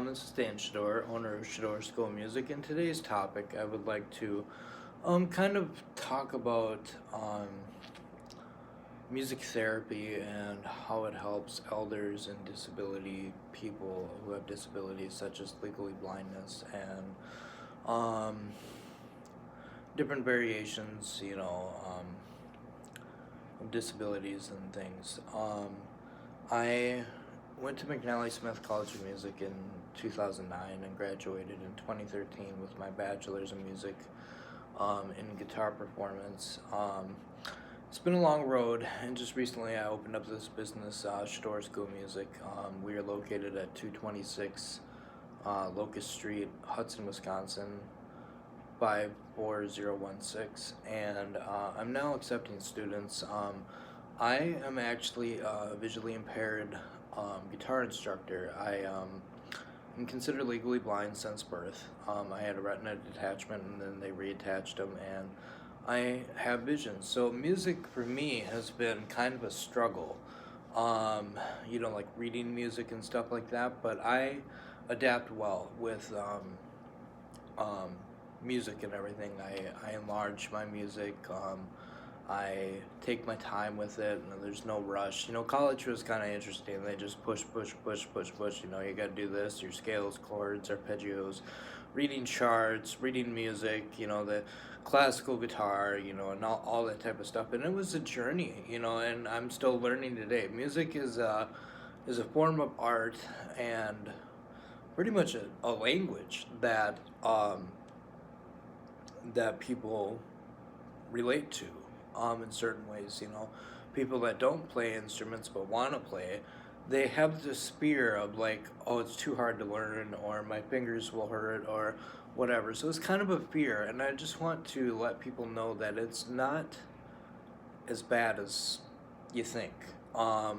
This is Dan Shador, owner of Shador School of Music. And today's topic, I would like to kind of talk about music therapy and how it helps elders and disability people who have disabilities such as legally blindness and um, different variations, of disabilities and things. I went to McNally Smith College of Music in 2009 and graduated in 2013 with my bachelor's in music in guitar performance. It's been a long road, and just recently I opened up this business, Shador School of Music. We are located at 226 Locust Street, Hudson, Wisconsin, 54016, and I'm now accepting students. I am actually a visually impaired guitar instructor. I am considered legally blind since birth. I had a retina detachment and then they reattached them, and I have vision. So music for me has been kind of a struggle, like reading music and stuff like that, but I adapt well with music and everything. I enlarge my music. I take my time with it, and there's no rush. College was kind of interesting. They just push, push, push, push, push. You got to do this, your scales, chords, arpeggios, reading charts, reading music, the classical guitar, and all that type of stuff. And it was a journey, and I'm still learning today. Music is a form of art and pretty much a language that people relate to in certain ways. People that don't play instruments but want to play, they have this fear of like, oh, it's too hard to learn, or my fingers will hurt, or whatever. So it's kind of a fear, and I just want to let people know that it's not as bad as you think. I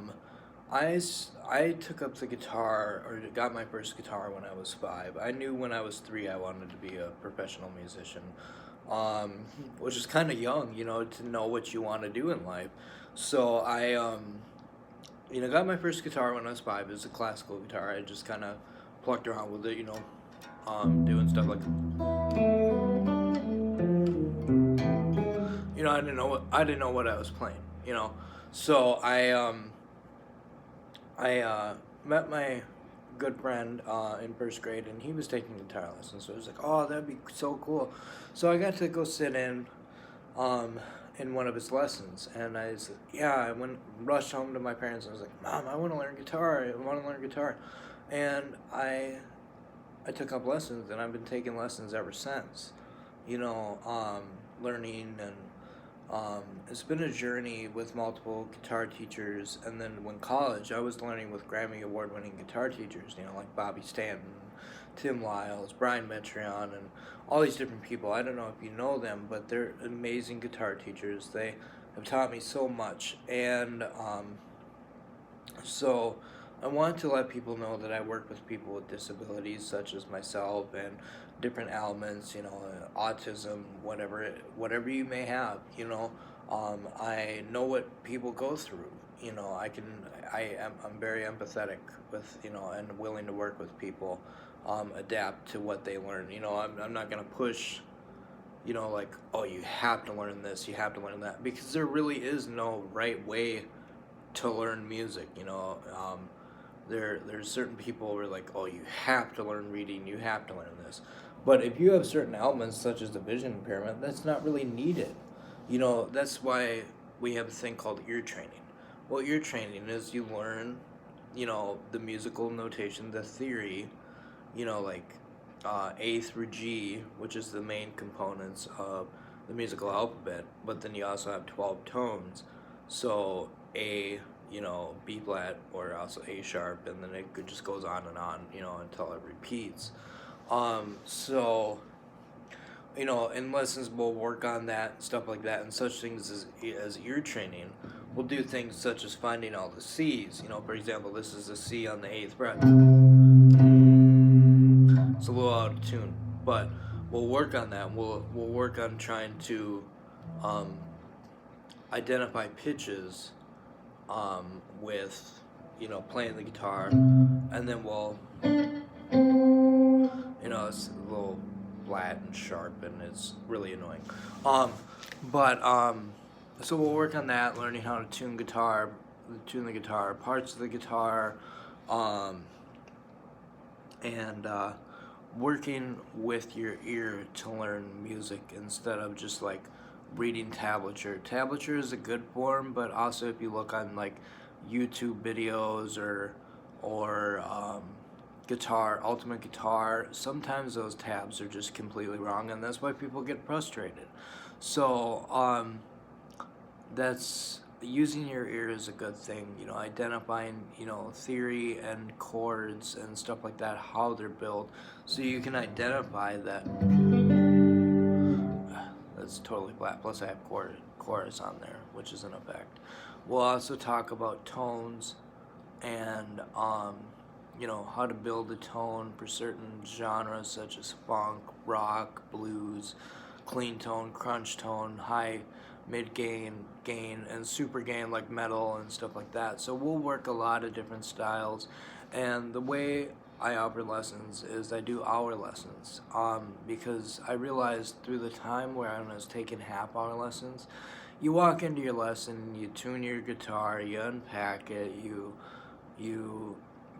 took up the guitar, or got my first guitar when I was 5. I knew when I was 3 I wanted to be a professional musician, which is kind of young, to know what you want to do in life. So I, got my first guitar when I was 5. It was a classical guitar. I just kind of plucked around with it, doing stuff like, I didn't know what I was playing, So I met my good friend in first grade, and he was taking guitar lessons. So I was like, oh, that'd be so cool. So I got to go sit in one of his lessons, and I rushed home to my parents, and I was like, Mom, I want to learn guitar. I want to learn guitar. And I took up lessons, and I've been taking lessons ever since. Learning, and it's been a journey with multiple guitar teachers. And then when college, I was learning with Grammy Award-winning guitar teachers, like Bobby Stanton, Tim Lyles, Brian Metreon, and all these different people. I don't know if you know them, but they're amazing guitar teachers. They have taught me so much, and so I want to let people know that I work with people with disabilities such as myself, and different ailments, autism, whatever you may have. I know what people go through. I'm very empathetic with, and willing to work with people, adapt to what they learn. I'm not gonna push, like, oh, you have to learn this, you have to learn that, because there really is no right way to learn music. There's certain people who are like, oh, you have to learn reading, you have to learn this. But if you have certain ailments such as the vision impairment, that's not really needed. That's why we have a thing called ear training. Well, ear training is you learn, the musical notation, the theory, like A through G, which is the main components of the musical alphabet, but then you also have 12 tones. So A, B flat, or also A sharp, and then it just goes on, until it repeats. So, in lessons we'll work on that, stuff like that, and such things as ear training. We'll do things such as finding all the C's. For example, this is a C on the 8th fret. It's a little out of tune, but we'll work on that. We'll work on trying to identify pitches with, playing the guitar, and then we'll It's a little flat and sharp, and it's really annoying. Um, but so we'll work on that, learning how to tune the guitar, parts of the guitar, um, and working with your ear to learn music instead of just like reading tablature. Tablature is a good form, but also if you look on like YouTube videos or guitar, ultimate guitar, sometimes those tabs are just completely wrong, and that's why people get frustrated. So that's using your ear is a good thing, identifying, theory and chords and stuff like that, how they're built, so you can identify that. That's totally flat. Plus, I have chorus on there, which is an effect. We'll also talk about tones and how to build a tone for certain genres such as funk, rock, blues, clean tone, crunch tone, high, mid gain, and super gain like metal and stuff like that. So we'll work a lot of different styles, and the way I offer lessons is I do hour lessons, because I realized through the time where I was taking half-hour lessons, you walk into your lesson, you tune your guitar, you unpack it, you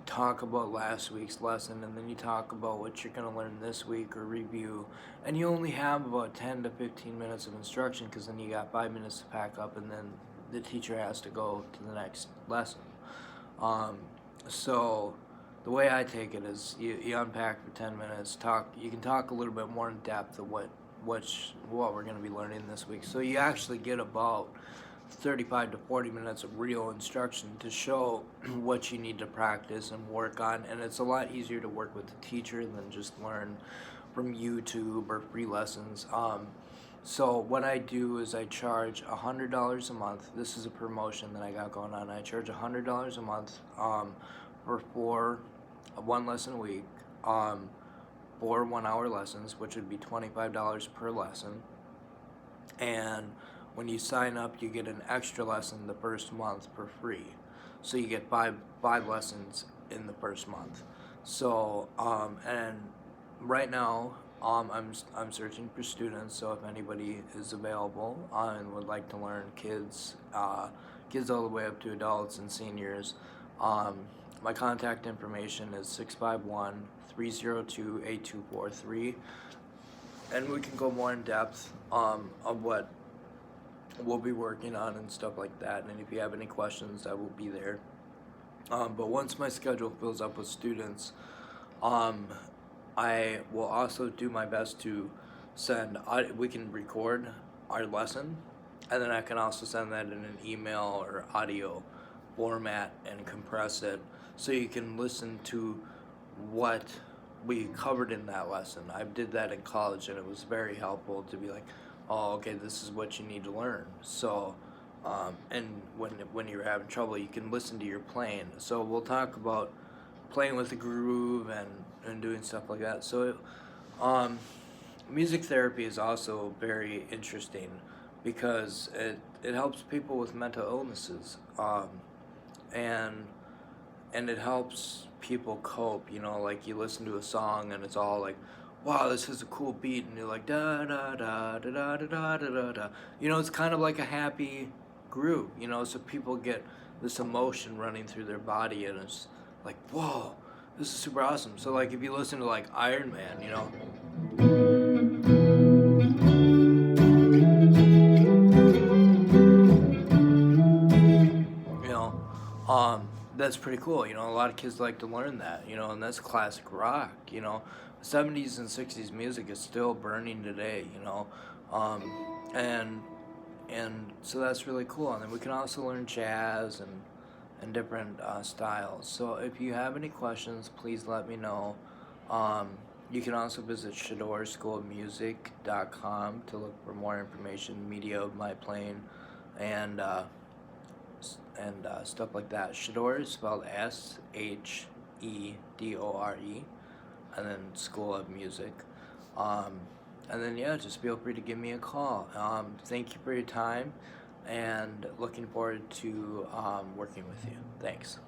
talk about last week's lesson, and then you talk about what you're going to learn this week or review, and you only have about 10 to 15 minutes of instruction, because then you got 5 minutes to pack up, and then the teacher has to go to the next lesson. So the way I take it is you unpack for 10 minutes, you can talk a little bit more in depth of what we're going to be learning this week, so you actually get about 35 to 40 minutes of real instruction to show what you need to practice and work on, and it's a lot easier to work with the teacher than just learn from YouTube or free lessons. So what I do is I charge $100 a month. This is a promotion that I got going on. I charge $100 a month for one lesson a week, for 1 hour lessons, which would be $25 per lesson. And when you sign up, you get an extra lesson the first month for free. So you get five lessons in the first month. So and right now, I'm searching for students. So if anybody is available and would like to learn, kids all the way up to adults and seniors, my contact information is 651-302-8243, and we can go more in depth of what we'll be working on and stuff like that. And if you have any questions, I will be there. But once my schedule fills up with students, I will also do my best to we can record our lesson, and then I can also send that in an email or audio format and compress it, so you can listen to what we covered in that lesson. I did that in college, and it was very helpful to be like, oh, okay, this is what you need to learn. So, and when you're having trouble, you can listen to your playing. So we'll talk about playing with the groove and doing stuff like that. So, music therapy is also very interesting because it helps people with mental illnesses, and it helps people cope. Like you listen to a song and it's all like, wow, this is a cool beat, and you're like da da da da da da da da da. It's kind of like a happy groove. So people get this emotion running through their body, and it's like, whoa, this is super awesome. So like if you listen to like Iron Man, you know, that's pretty cool. A lot of kids like to learn that, and that's classic rock. 70s and 60s music is still burning today, and so that's really cool. And then we can also learn jazz and different styles. So if you have any questions, please let me know. You can also visit ShadorSchoolofMusic.com to look for more information, media of my playing, and stuff like that. Shador is spelled Shedore, and then School of Music. And then just feel free to give me a call. Thank you for your time, and looking forward to working with you. Thanks.